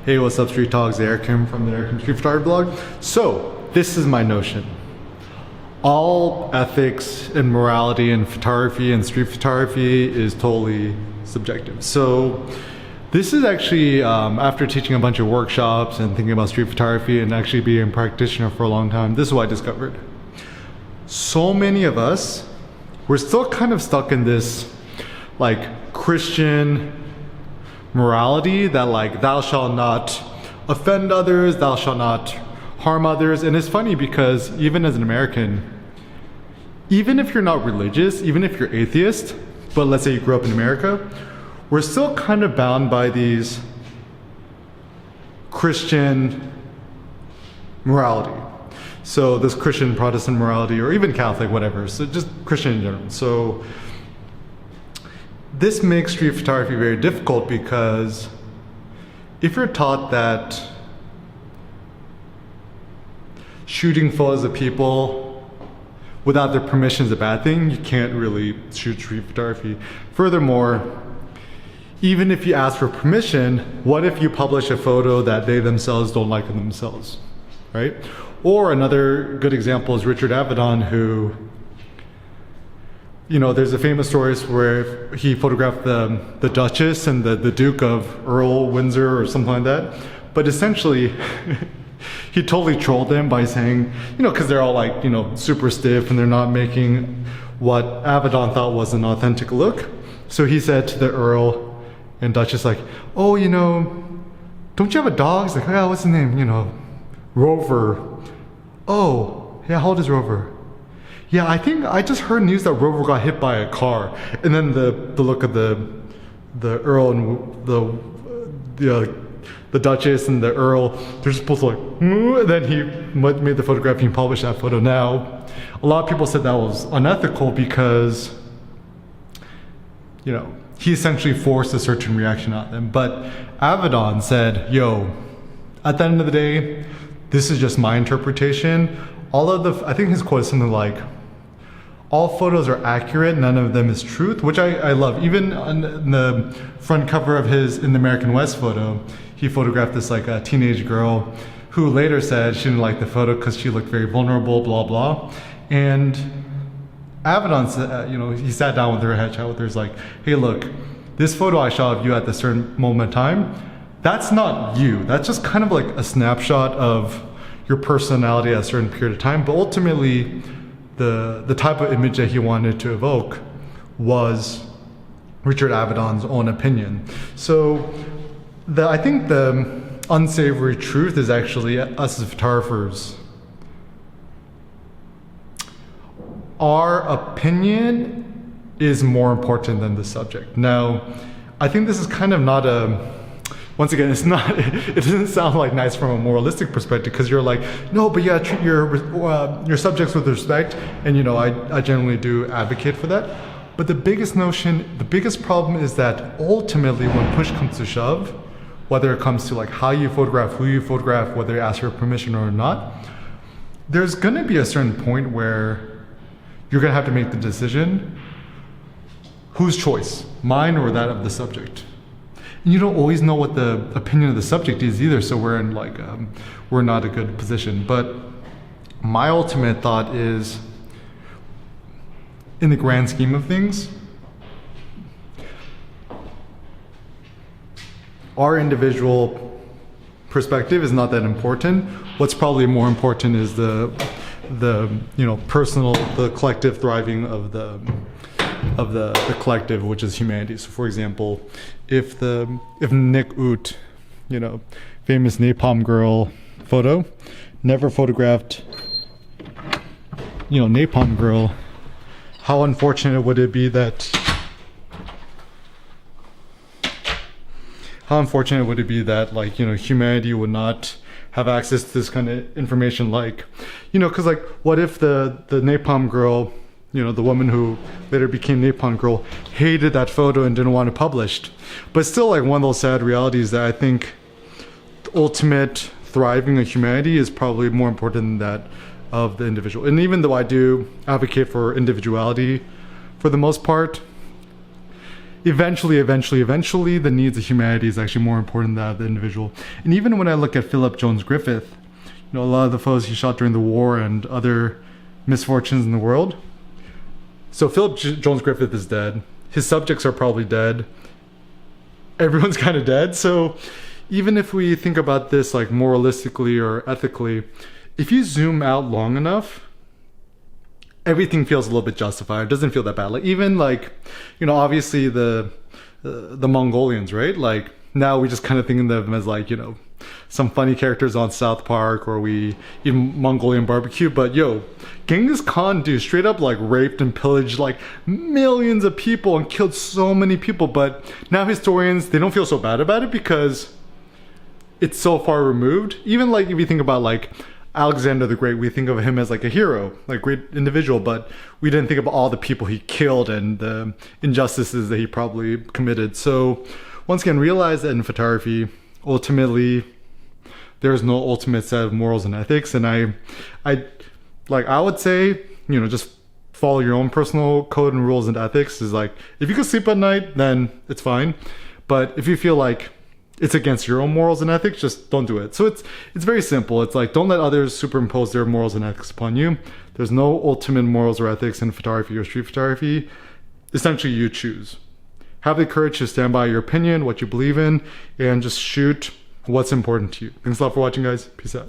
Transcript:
Hey, what's up, Street Talks? Erikim from the Erikim Street Photography blog. So, this is my notion. All ethics and morality in photography and street photography is totally subjective. So, this is actually, after teaching a bunch of workshops and thinking about street photography and actually being a practitioner for a long time, this is what I discovered. So many of us, we're still kind of stuck in this, like, Christian morality that, like, thou shalt not offend others, thou shalt not harm others. And it's funny because even as an American, even if you're not religious, even if you're atheist, but let's say you grew up in America, we're still kind of bound by these Christian morality. So this Christian Protestant morality, or even Catholic, whatever, so just Christian in general. So this makes street photography very difficult because if you're taught that shooting photos of people without their permission is a bad thing, you can't really shoot street photography. Furthermore, even if you ask for permission, what if you publish a photo that they themselves don't like in themselves, right? Or another good example is Richard Avedon, who, you know, there's a famous story where he photographed the Duchess and the Duke of Earl Windsor or something like that. But essentially, he totally trolled them by saying, you know, because they're all like, you know, super stiff and they're not making what Avedon thought was an authentic look. So he said to the Earl and Duchess, like, oh, you know, don't you have a dog? He's like, oh, what's his name? You know, Rover. Oh, yeah, how old is Rover? Yeah, I think I just heard news that Rover got hit by a car. And then the look of the Earl and the Duchess and the Earl, they're just both like, and then he made the photograph and published that photo. Now, a lot of people said that was unethical because, you know, he essentially forced a certain reaction on them. But Avedon said, yo, at the end of the day, this is just my interpretation. All of the, I think his quote is something like, all photos are accurate, none of them is truth, which I love. Even on the front cover of his In the American West photo, he photographed this like a teenage girl who later said she didn't like the photo because she looked very vulnerable, blah, blah. And Avedon said, you know, he sat down with her, had a chat with her, he's like, hey, look, this photo I shot of you at this certain moment in time, that's not you. That's just kind of like a snapshot of your personality at a certain period of time. But ultimately, the type of image that he wanted to evoke was Richard Avedon's own opinion. So I think the unsavory truth is actually us as photographers. Our opinion is more important than the subject. Now, I think this is kind of not a, once again, it's not, it doesn't sound like nice from a moralistic perspective because you're like, no, but yeah, treat your subjects with respect. And, you know, I generally do advocate for that. But the biggest notion, the biggest problem is that ultimately when push comes to shove, whether it comes to like how you photograph, who you photograph, whether you ask for permission or not, there's going to be a certain point where you're going to have to make the decision, whose choice, mine or that of the subject. And you don't always know what the opinion of the subject is either, so we're in like, we're not a good position. But my ultimate thought is, in the grand scheme of things, our individual perspective is not that important. What's probably more important is the you know, personal, the collective thriving of the collective, which is humanity. So for example, if Nick Ut, you know, famous Napalm Girl photo, never photographed, you know, Napalm Girl, how unfortunate would it be that like, you know, humanity would not have access to this kind of information, like, you know, because like, what if the Napalm Girl, you know, the woman who later became Napalm Girl, hated that photo and didn't want it published? But still, like, one of those sad realities that I think the ultimate thriving of humanity is probably more important than that of the individual. And even though I do advocate for individuality, for the most part, eventually, the needs of humanity is actually more important than that of the individual. And even when I look at Philip Jones Griffith, you know, a lot of the foes he shot during the war and other misfortunes in the world. So Philip Jones Griffith is dead. His subjects are probably dead. Everyone's kind of dead. So even if we think about this like moralistically or ethically, if you zoom out long enough, everything feels a little bit justified. It doesn't feel that bad. Like even like, you know, obviously the Mongolians, right? Like now we just kind of think of them as like, you know, some funny characters on South Park, or we even Mongolian barbecue. But yo, Genghis Khan, dude, straight up like raped and pillaged like millions of people and killed so many people. But now historians, they don't feel so bad about it because it's so far removed. Even like if you think about like Alexander the Great, we think of him as like a hero, like great individual, but we didn't think of all the people he killed and the injustices that he probably committed. So once again, realize that in photography, ultimately, there's no ultimate set of morals and ethics. And I would say, you know, just follow your own personal code and rules and ethics. Is like, if you can sleep at night, then it's fine. But if you feel like it's against your own morals and ethics, just don't do it. So it's very simple. It's like, don't let others superimpose their morals and ethics upon you. There's no ultimate morals or ethics in photography or street photography. Essentially, you choose. Have the courage to stand by your opinion, what you believe in, and just shoot what's important to you. Thanks a lot for watching, guys. Peace out.